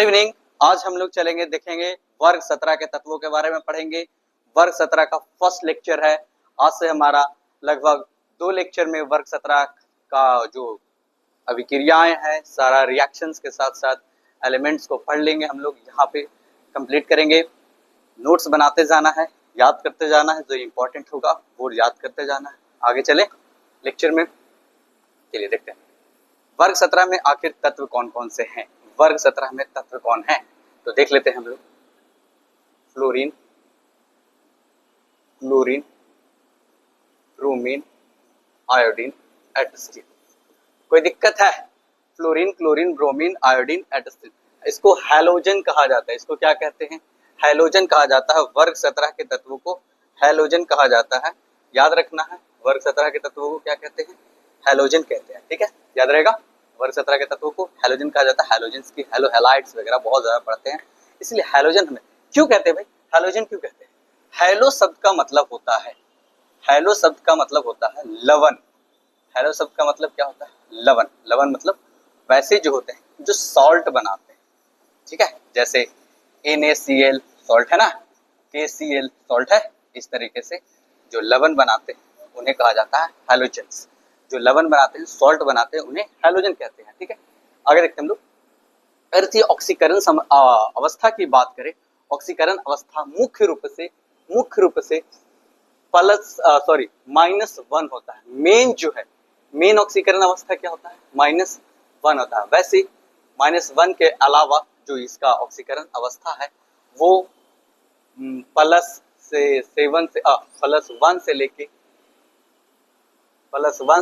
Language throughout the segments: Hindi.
इवनिंग। आज हम लोग चलेंगे, देखेंगे वर्ग 17 के तत्वों के बारे में पढ़ेंगे। वर्ग 17 का फर्स्ट लेक्चर है। आज से हमारा लगभग 2 लेक्चर में वर्ग 17 का जो अभिक्रियाएं हैं, सारा रिएक्शंस के साथ साथ एलिमेंट्स को पढ़ लेंगे। हम लोग यहाँ पे कंप्लीट करेंगे। नोट्स बनाते जाना है, याद करते जाना है, जो इम्पोर्टेंट होगा वो याद करते जाना है। आगे चले लेक्चर में, चलिए देखते हैं वर्ग 17 में आखिर तत्व कौन कौन से हैं। वर्ग 17 में तत्व कौन है तो देख लेते हैं हम लोग। Fluorine, chlorine, bromine, iodine, astatine. कोई दिक्कत है? Fluorine, chlorine, bromine, iodine, astatine, इसको हैलोजन कहा जाता है। इसको क्या कहते हैं? हैलोजन कहा जाता है। वर्ग 17 के तत्वों को हैलोजन कहा जाता है। याद रखना है, वर्ग 17 के तत्वों को क्या कहते हैं? हैलोजन कहते हैं। ठीक है, याद रहेगा। वर्ग 17 के तत्वों को हैलोजन कहा जाता है। हैलोजन्स की हेलो हैलाइड्स वगैरह बहुत ज्यादा पढ़ते हैं, इसलिए हैलोजन हमें क्यों कहते हैं भाई? हैलोजन क्यों कहते हैं? हैलो शब्द का मतलब होता है, हैलो शब्द का मतलब होता है लवण। हैलो शब्द का मतलब क्या होता है? लवण। लवण मतलब वैसे जो होते हैं जो सॉल्ट बनाते हैं। ठीक है, जैसे NaCl सॉल्ट है ना, KCl सॉल्ट है। इस तरीके से जो लवण बनाते हैं उन्हें कहा जाता है हैलोजेंस। जो लवण बनाते हैं, सॉल्ट बनाते हैं, उन्हें हैलोजन कहते हैं। ठीक है, आगे देखते हैं हम लोग। अगर ये ऑक्सीकरण अवस्था की बात करें, ऑक्सीकरण अवस्था मुख्य रूप से प्लस -1 होता है। मेन जो है, मेन ऑक्सीकरण अवस्था क्या होता है? -1 होता है। वैसे -1 के अलावा जो इसका ऑक्सीकरण अवस्था है वो प्लस +1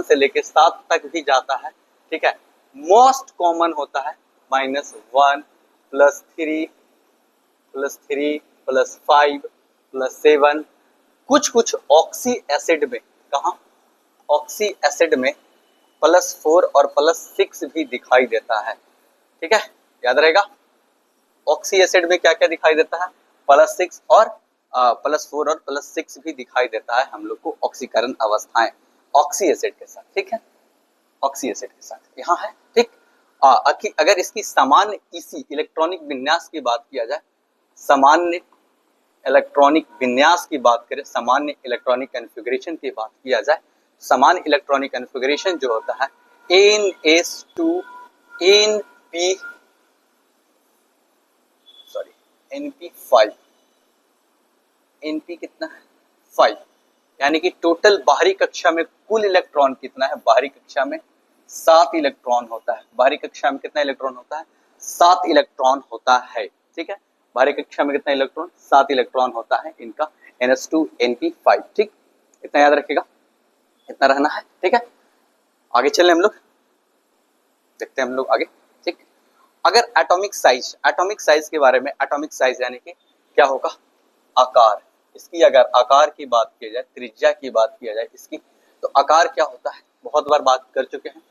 से लेके 7 तक भी जाता है। ठीक है, मोस्ट कॉमन होता है -1 +3 +5 +7। कुछ ऑक्सी एसिड में, कहा ऑक्सी एसिड में +4 और +6 भी दिखाई देता है। ठीक है, याद रहेगा। ऑक्सी एसिड में क्या क्या दिखाई देता है? +6 और +4 और +6 भी दिखाई देता है हम लोग को ऑक्सीकरण अवस्थाएं ऑक्सी एसिड के साथ। ठीक है, ऑक्सी एसिड के साथ यहाँ है। ठीक, अगर इसकी सामान्य इसी इलेक्ट्रॉनिक विन्यास की बात किया जाए, सामान्य इलेक्ट्रॉनिक विन्यास की बात करें, सामान्य इलेक्ट्रॉनिक कॉन्फ़िगरेशन की बात किया जाए, सामान्य इलेक्ट्रॉनिक कॉन्फ़िगरेशन जो होता है NP5। NP कितना है? 5। यानी कि टोटल बाहरी कक्षा में कुल इलेक्ट्रॉन कितना है? बाहरी कक्षा में 7 इलेक्ट्रॉन होता है। बाहरी कक्षा में कितना इलेक्ट्रॉन होता है? 7 इलेक्ट्रॉन होता है। ठीक है, बाहरी कक्षा में कितना इलेक्ट्रॉन? 7 इलेक्ट्रॉन होता है इनका NH2 NP5। ठीक, इतना याद रखिएगा, इतना रहना है। ठीक है, आगे चले हम लोग, देखते हैं हम लोग आगे। ठीक, अगर एटॉमिक साइज के बारे में, एटॉमिक साइज यानी कि क्या होगा? आकार। इसकी अगर आकार की बात की जाए, त्रिज्या की बात किया जाए इसकी, तो आकार क्या होता है? बहुत बार बात कर चुके हैं।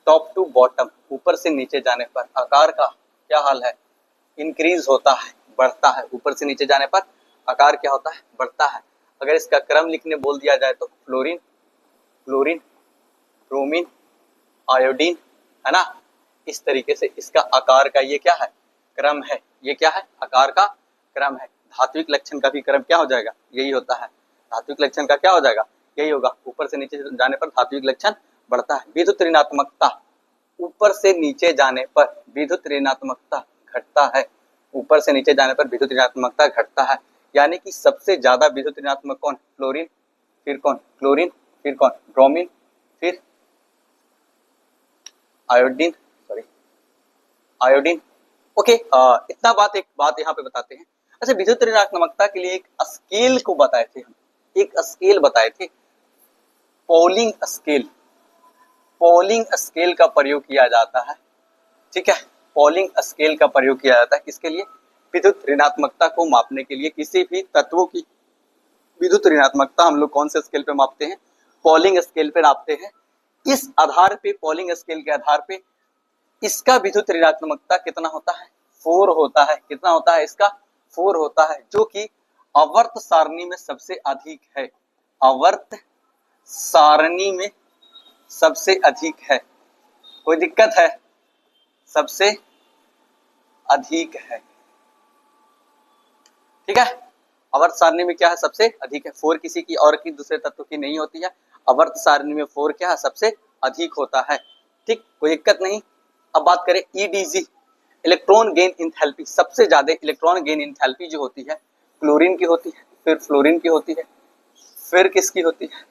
टॉप टू बॉटम, ऊपर से नीचे जाने पर आकार का क्या हाल है? इंक्रीज होता है, बढ़ता है। ऊपर से नीचे जाने पर आकार क्या होता है? बढ़ता है। अगर इसका क्रम लिखने बोल दिया जाए तो फ्लोरीन, क्लोरीन, ब्रोमीन, आयोडीन, है ना। इस तरीके से इसका आकार का ये क्या है? क्रम है। ये क्या है? आकार का क्रम है। धात्विक लक्षण का भी क्रम क्या हो जाएगा? यही होता है। धात्विक लक्षण का क्या हो जाएगा? यही होगा। ऊपर से नीचे जाने पर धात्विक लक्षण बढ़ता है। विद्युत ऋणात्मकता, ऊपर से नीचे जाने पर विद्युत ऋणात्मकता घटता है। ऊपर से नीचे जाने पर विद्युत ऋणात्मकता घटता है। यानी कि सबसे ज्यादा विद्युत ऋणात्मक कौन? फ्लोरीन, फिर कौन? क्लोरीन, फिर कौन? ब्रोमीन, फिर आयोडीन। ओके, इतना एक बात यहाँ पे बताते हैं। अच्छा, विद्युत ऋणात्मकता के लिए एक स्केल को बताए थे हम, एक स्केल बताए थे, पॉलिंग स्केल। पॉलिंग स्केल का प्रयोग किया जाता है। ठीक है, पॉलिंग स्केल का प्रयोग किया जाता है किसके लिए? विद्युत ऋणात्मकता को मापने के लिए। किसी भी तत्वों की विद्युत ऋणात्मकता हम लोग कौन से स्केल पे मापते हैं? पॉलिंग स्केल पे मापते हैं। इस आधार पे, पॉलिंग स्केल के आधार पे इसका विद्युत ऋणात्मकता कितना होता है? 4 होता है। कितना होता है इसका? 4 होता है, जो कि आवर्त सारणी में सबसे अधिक है। आवर्त सारणी में सबसे अधिक है। कोई दिक्कत है? सबसे अधिक है। ठीक है, आवर्त सारणी में क्या है, सबसे अधिक है। 4 किसी की और की दूसरे तत्व की नहीं होती है, आवर्त सारणी में 4 क्या है, सबसे अधिक होता है। ठीक, कोई दिक्कत नहीं। अब बात करें ईडीजी, इलेक्ट्रॉन गेन इंथैल्पी। सबसे ज्यादा इलेक्ट्रॉन गेन इंथैल्पी जो होती है क्लोरीन की होती है, फिर फ्लोरीन की होती है, फिर किसकी होती है,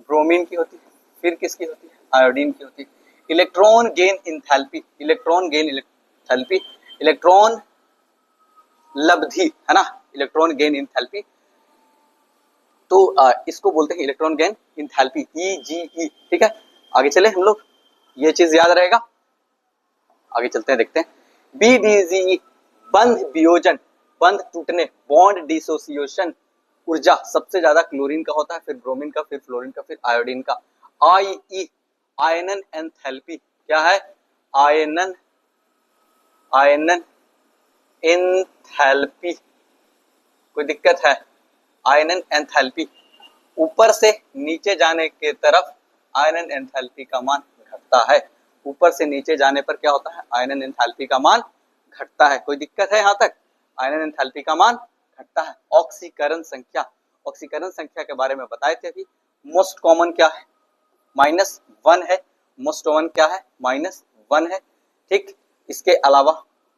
ब्रोमीन की होती है, फिर किसकी होती है, आयोडीन की होती है। Electron gain enthalpy, electron gain enthalpy, electron लब्धि है ना, इलेक्ट्रॉन गेन इंथैल्पी, तो इसको बोलते हैं इलेक्ट्रॉन गेन इंथैल्पी, ईजीई। ठीक है, आगे चले हम लोग, ये चीज याद रहेगा। आगे चलते हैं, देखते हैं बीडीजी, बंध वियोजन, बंध टूटने, बॉन्ड डिसोसिएशन ऊर्जा सबसे ज्यादा क्लोरीन का होता है, फिर ब्रोमीन का, फिर फ्लोरीन का, फिर आयोडीन का। आईई, आयनन एंथैल्पी, क्या है, आयनन, आयनन एंथैल्पी, कोई दिक्कत है, आयनन एंथैल्पी, ऊपर से नीचे जाने के तरफ आयनन एंथैल्पी का मान घटता है। ऊपर से नीचे जाने पर क्या होता है, आयनन एंथैल्पी का मान घटता है। कोई दिक्कत है यहाँ तक, आयनन एंथैल्पी का मान घटता है। ऑक्सीकरण संख्या, ऑक्सीकरण संख्या के बारे में बताए थे अभी। मोस्ट कॉमन क्या है, -1 है, मोस्ट कॉमन क्या है, -1 है। ठीक, इसके अलावा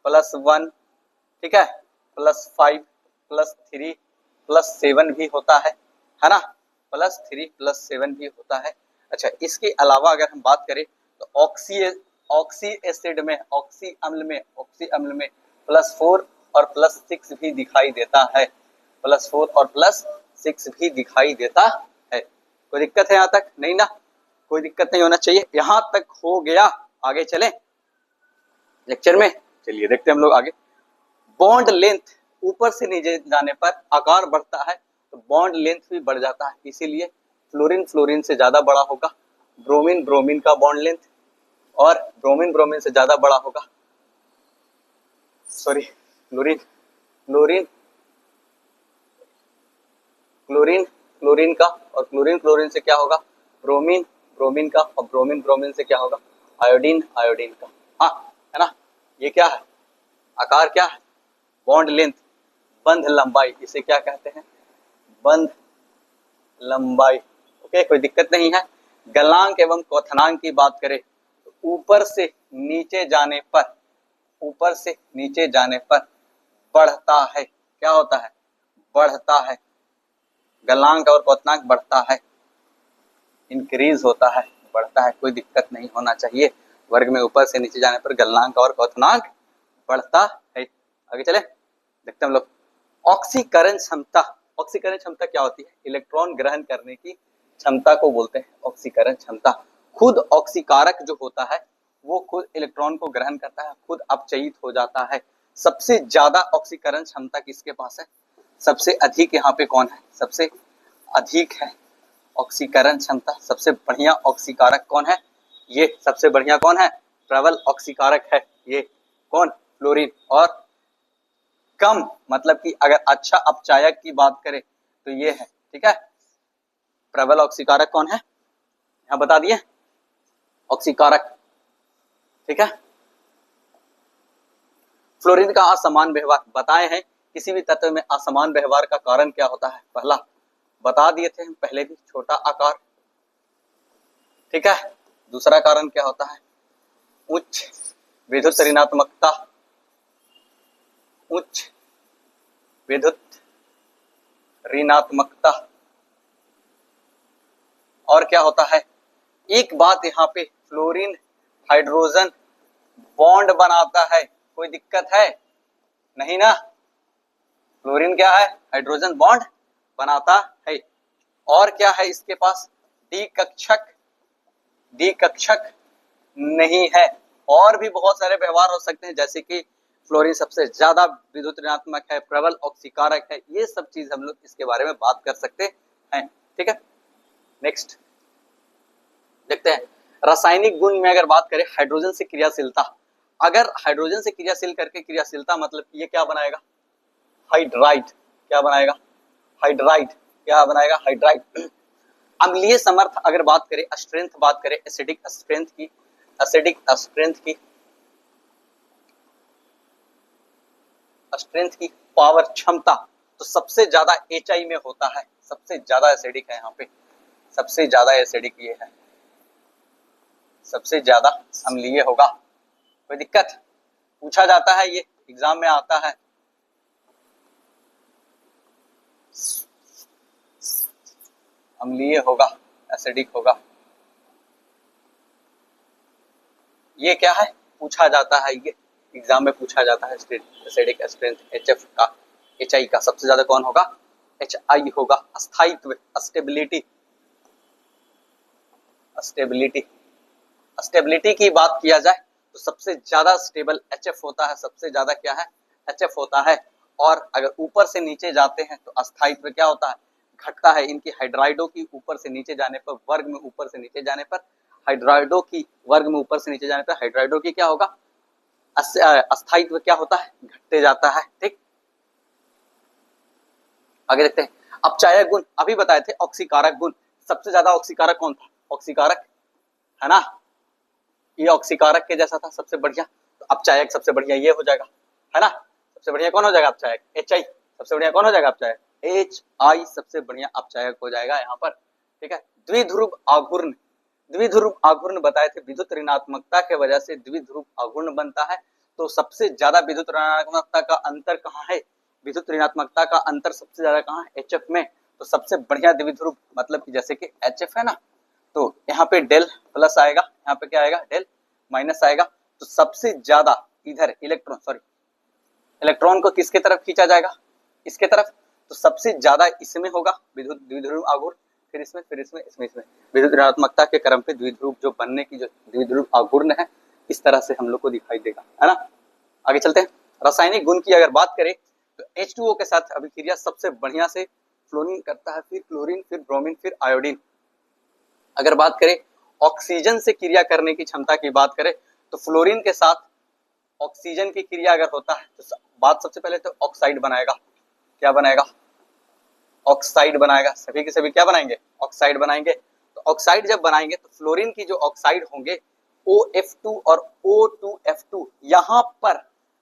+1, ठीक है, +5, +3, +7 भी होता है ना, +3, +7 भी होता है। अच्छा, इसके अलावा अगर हम बात करें तो ऑक्सी एसिड में, ऑक्सी अम्ल में, ऑक्सी अम्ल में +4 और +6 भी दिखाई देता है, +4 और +6 भी दिखाई देता है। कोई दिक्कत है यहाँ तक, नहीं ना, कोई दिक्कत नहीं होना चाहिए, यहाँ तक हो गया। आगे चलें लेक्चर में, चलिए देखते हैं हम लोग आगे। बॉन्ड लेंथ, ऊपर से नीचे जाने पर आकार बढ़ता है तो बॉन्ड लेंथ भी बढ़ जाता है, इसीलिए फ्लोरीन फ्लोरीन से ज्यादा बड़ा होगा, ब्रोमीन ब्रोमीन का बॉन्ड लेंथ, और ब्रोमीन ब्रोमीन से ज्यादा बड़ा होगा, sorry fluorine fluorine chlorine chlorine का, और क्लोरीन क्लोरीन से क्या होगा, ब्रोमीन ब्रोमीन का, और ब्रोमीन ब्रोमीन से क्या होगा, आयोडीन आयोडीन का। हाँ, है ना, ये क्या है, आकार क्या है, बॉन्ड लेंथ, बंध लंबाई, इसे क्या कहते हैं, बंध लंबाई। ओके, कोई दिक्कत नहीं है। गलनांक एवं क्वथनांक की बात करें तो ऊपर से नीचे जाने पर, ऊपर से नीचे जाने पर बढ़ता है, क्या होता है, बढ़ता है, गलनांक और क्वथनांक बढ़ता है, इंक्रीज होता है, बढ़ता है, कोई दिक्कत नहीं होना चाहिए। वर्ग में ऊपर से नीचे जाने पर गलनांक और क्वथनांक बढ़ता है। आगे चले, देखते हैं हम लोग। ऑक्सीकरण क्षमता, ऑक्सीकरण क्षमता क्या होती है, इलेक्ट्रॉन ग्रहण करने की क्षमता को बोलते हैं ऑक्सीकरण क्षमता। खुद ऑक्सीकारक जो होता है वो खुद इलेक्ट्रॉन को ग्रहण करता है, खुद अपचयित हो जाता है। सबसे ज्यादा ऑक्सीकरण क्षमता किसके पास है, सबसे अधिक यहाँ पे कौन है, सबसे अधिक है ऑक्सीकरण क्षमता, सबसे बढ़िया ऑक्सीकारक कौन है, ये सबसे बढ़िया कौन है, प्रबल ऑक्सीकारक है ये कौन, फ्लोरीन। और कम, मतलब कि अगर अच्छा अपचायक की बात करें तो ये है, ठीक है, प्रबल ऑक्सीकारक कौन है, यहां बता दिए ऑक्सीकारक, ठीक है। फ्लोरीन का असमान व्यवहार बताए हैं, किसी भी तत्व में असमान व्यवहार का कारण क्या होता है, पहला बता दिए थे हम पहले भी, छोटा आकार, ठीक है। दूसरा कारण क्या होता है, उच्च विद्युत ऋणात्मकता, उच्च विद्युत ऋणात्मकता। और क्या होता है, एक बात यहाँ पे, फ्लोरीन हाइड्रोजन बॉन्ड बनाता है, कोई दिक्कत है नहीं ना, फ्लोरीन क्या है, हाइड्रोजन बॉन्ड बनाता है। और क्या है इसके पास, डी कक्षक, डी कक्षक नहीं है। और भी बहुत सारे व्यवहार हो सकते हैं, जैसे कि फ्लोरीन सबसे ज्यादा विद्युत ऋणात्मक है, प्रबल ऑक्सीकारक है, ये सब चीज हम लोग इसके बारे में बात कर सकते हैं, ठीक है। नेक्स्ट देखते हैं, रासायनिक गुण में अगर बात करें, हाइड्रोजन से क्रियाशीलता, अगर हाइड्रोजन से क्रियाशील करके, क्रियाशीलता मतलब ये क्या बनाएगा, हाइड्राइड, क्या बनाएगा, हाइड्राइड, क्या बनाएगा, हाइड्राइड। अम्लीय समर्थ अगर बात करें, स्ट्रेंथ बात करें, एसिडिक स्ट्रेंथ की, एसिडिक स्ट्रेंथ की, स्ट्रेंथ की पावर क्षमता, तो सबसे ज्यादा HI में होता है, सबसे ज्यादा एसिडिक है यहाँ पे, सबसे ज्यादा एसिडिक ये है, सबसे ज्यादा अम्लीय होगा। कोई दिक्कत? पूछा जाता है, ये एग्जाम में आता है। अम्लीय होगा, एसिडिक होगा, ये क्या है? पूछा जाता है, ये एग्जाम में पूछा जाता है। एसिडिक स्ट्रेंथ HF का, HI का सबसे ज्यादा कौन होगा? HI होगा। अस्थायित्व, स्टेबिलिटी, स्टेबिलिटी, स्टेबिलिटी की बात किया जाए तो सबसे ज्यादा स्टेबल HF होता है, सबसे ज्यादा क्या है? HF होता है। और अगर ऊपर से नीचे जाते हैं तो अस्थायित्व क्या होता है? घटता है। इनकी हाइड्राइडो की ऊपर से नीचे जाने पर, वर्ग में ऊपर से नीचे जाने पर, हाइड्राइडो की वर्ग में ऊपर से नीचे जाने पर हाइड्राइडो की क्या होगा? अस्थायित्व क्या होता है? घटते जाता है। ठीक, आगे देखते हैं। अपचायक गुण अभी बताए थे। ऑक्सीकारक गुण, सबसे ज्यादा ऑक्सीकारक कौन था? ऑक्सीकारक है ना, ये ऑक्सीकारक के जैसा था सबसे बढ़िया। तो अपचायक सबसे बढ़िया ये हो जाएगा, है ना। सबसे बढ़िया कौन हो जाएगा? अपचायक। HI सबसे बढ़िया कौन हो जाएगा? अपचायक। HI सबसे बढ़िया अपचायक हो जाएगा यहाँ पर। ठीक है। द्विध्रुव आघूर्ण, द्विध्रुव आघूर्ण बताए थे, विद्युत ऋणात्मकता के वजह से द्विध्रुव आघूर्ण बनता है। तो सबसे ज्यादा विद्युत ऋणात्मकता का अंतर कहाँ है? विद्युत ऋणात्मकता का अंतर सबसे ज्यादा कहाँ है? HF में। तो सबसे बढ़िया द्विध्रुव मतलब कि जैसे कि HF है ना, तो यहाँ पे डेल प्लस आएगा, यहाँ पे क्या आएगा? डेल माइनस आएगा। तो सबसे ज्यादा इधर इलेक्ट्रॉन को किसके तरफ खींचा जाएगा? इसके तरफ। तो सबसे ज्यादा इसमें होगा विद्युत द्विध्रुव आघूर्ण, फिर इसमें, फिर इसमें, इसमें। विद्युत ऋणात्मकता के क्रम पे द्विध्रुव जो बनने की जो द्विध्रुव आघूर्ण है, इस तरह से हम लोग को दिखाई देगा, है ना। आगे चलते हैं। रासायनिक गुण की अगर बात करें तो H2O के साथ अभिक्रिया सबसे बढ़िया से फ्लोरीन करता है, फिर क्लोरीन, फिर ब्रोमीन, फिर आयोडीन। अगर बात करें ऑक्सीजन से क्रिया करने की क्षमता की बात करें तो फ्लोरीन के साथ ऑक्सीजन की क्रिया अगर होता है तो बात सबसे पहले तो ऑक्साइड बनाएगा। क्या बनाएगा? ऑक्साइड बनाएगा। सभी के सभी क्या बनाएंगे? ऑक्साइड बनाएंगे। तो ऑक्साइड जब बनाएंगे तो फ्लोरीन की जो ऑक्साइड होंगे OF2 और O2F2, यहाँ पर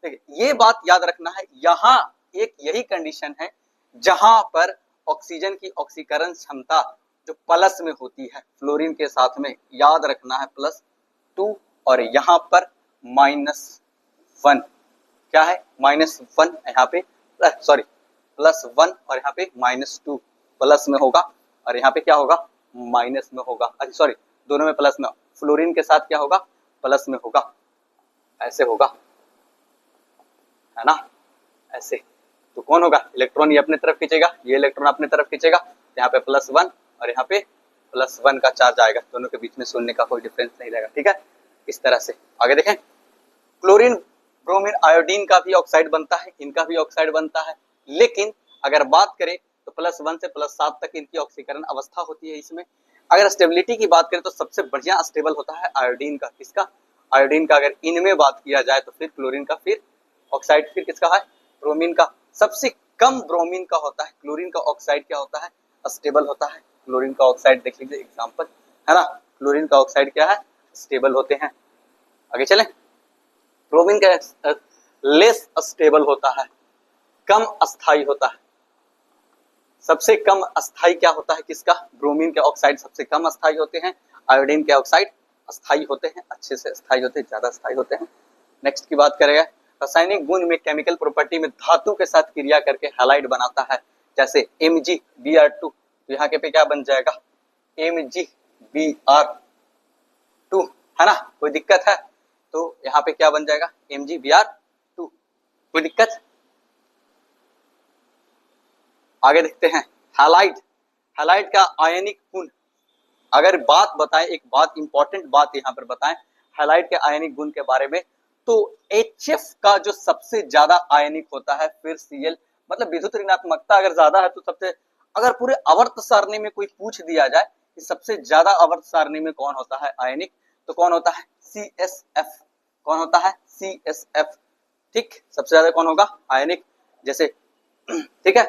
देखिए ये बात याद रखना है, यहाँ एक यही कंडीशन है जहां पर ऑक्सीजन की ऑक्सीकरण क्षमता जो प्लस में होती है फ्लोरीन के साथ में, याद रखना है +2, और यहाँ पर -1। क्या है? -1 यहाँ पे, सॉरी +1 और यहाँ पे -2 प्लस में होगा, और यहाँ पे क्या होगा? माइनस में होगा। अच्छा सॉरी, दोनों में प्लस में। फ्लोरीन के साथ क्या होगा? प्लस में होगा, ऐसे होगा, है ना, ऐसे। तो कौन होगा? इलेक्ट्रॉन ये अपने तरफ खींचेगा, ये इलेक्ट्रॉन अपने तरफ खींचेगा, यहाँ पे +1 और यहाँ पे +1 का चार्ज आएगा। दोनों के बीच में शून्य का कोई डिफरेंस नहीं रहेगा। ठीक है, इस तरह से। आगे देखें, क्लोरीन, ब्रोमीन, आयोडीन का भी ऑक्साइड बनता है, इनका भी ऑक्साइड बनता है, लेकिन अगर बात करें तो +1 से +7 तक इनकी ऑक्सीकरण अवस्था होती है इसमें। अगर स्टेबिलिटी की बात करें तो सबसे बढ़िया स्टेबल होता है आयोडीन का। किसका? आयोडीन का। अगर इनमें बात किया जाए तो फिर क्लोरीन का, फिर ऑक्साइड, फिर किसका है? ब्रोमीन का। सबसे कम ब्रोमीन का होता है। क्लोरीन का ऑक्साइड क्या होता है? स्टेबल होता है। क्लोरीन का ऑक्साइड देख लीजिए एग्जाम्पल, है ना। क्लोरीन का ऑक्साइड क्या है? स्टेबल होते हैं। आगे चलें। ब्रोमीन का लेस स्टेबल होता है, कम अस्थाई होता है। सबसे कम अस्थाई क्या होता है? किसका? ब्रोमीन के ऑक्साइड सबसे कम अस्थाई होते हैं। आयोडीन के ऑक्साइड अस्थाई होते हैं, अच्छे से अस्थाई होते हैं, ज्यादा अस्थाई होते हैं। नेक्स्ट की बात करेगा, रासायनिक गुण में केमिकल प्रॉपर्टी में धातु के साथ क्रिया करके हैलाइड बनाता है, जैसे MgBr2। तो यहाँ के पे क्या बन जाएगा? MgBr2, है ना। कोई दिक्कत है? तो यहाँ पे क्या बन जाएगा? MgBr2। कोई दिक्कत? आगे देखते हैं। हैलाइड, हैलाइड का आयनिक गुण अगर बात बताएं, एक बात इंपॉर्टेंट बात यहाँ पर बताएं हैलाइड के आयनिक गुण के बारे में, तो HF का जो सबसे ज्यादा आयनिक होता है, फिर Cl, मतलब विद्युत ऋणात्मकता अगर ज्यादा है तो सबसे, अगर पूरे आवर्त सारणी में कोई पूछ दिया जाए कि सबसे ज्यादा आवर्त सारणी में कौन होता है आयनिक, तो कौन होता है? CSF। कौन होता है? CSF। ठीक, सबसे ज्यादा कौन होगा आयनिक? जैसे ठीक है,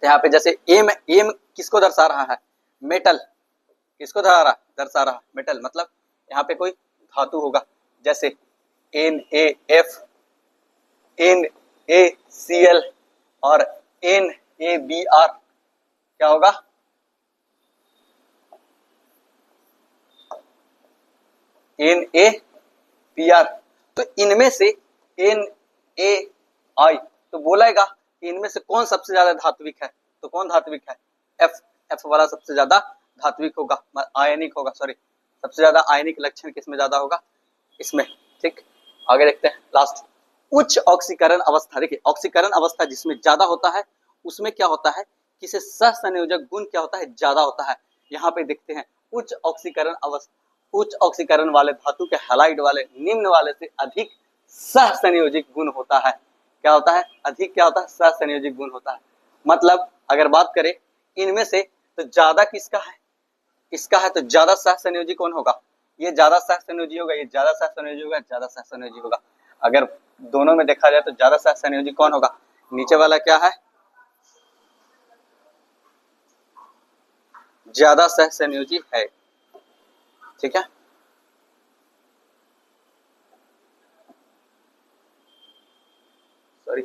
तो यहाँ पे जैसे एम, एम किसको दर्शा रहा है? मेटल। किसको दर्शा रहा? मेटल। मतलब यहाँ पे कोई धातु होगा, जैसे NaF, NaCl और NaBr क्या होगा? NaBr। तो इनमें से NaI तो बोलेगा कि इनमें से कौन सबसे ज्यादा धात्विक है, तो कौन धात्विक है? F वाला सबसे ज्यादा धात्विक होगा, आयनिक होगा, सॉरी, सबसे ज्यादा आयनिक लक्षण किसमें ज्यादा होगा? इसमें। ठीक, आगे देखते हैं लास्ट, उच्च ऑक्सीकरण अवस्था। देखिए ऑक्सीकरण अवस्था जिसमें ज्यादा होता है उसमें क्या होता है कि इसे सहसंयोजक गुण क्या होता है? ज्यादा होता है। यहाँ पे देखते हैं उच्च ऑक्सीकरण अवस्था, उच्च ऑक्सीकरण वाले धातु के हैलाइड वाले निम्न वाले से अधिक सहसंयोजिक गुण होता है। क्या होता है? अधिक क्या होता है? सहसंयोजिक गुण होता है। मतलब अगर बात करें इनमें से तो ज्यादा किसका है? इसका है, तो ज्यादा सहसंयोजी कौन होगा? ये ज्यादा सहसंयोजी होगा, ये ज्यादा सहसंयोजी होगा, ज्यादा सहसंयोजी होगा। अगर दोनों में देखा जाए तो ज्यादा सहसंयोजी कौन होगा? नीचे वाला क्या है? ज्यादा सहसंयोजी है। ठीक है, सॉरी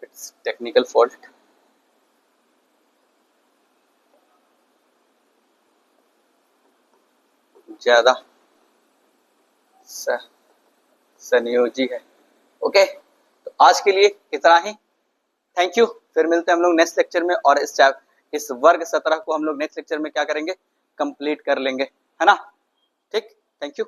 इट्स टेक्निकल फॉल्ट। ज्यादा सहसंयोजी है। ओके, तो आज के लिए इतना ही। Thank you. फिर मिलते हैं हम लोग नेक्स्ट लेक्चर में, और इस वर्ग 17 को हम लोग नेक्स्ट लेक्चर में क्या करेंगे? कंप्लीट कर लेंगे, है ना? ठीक, थैंक यू।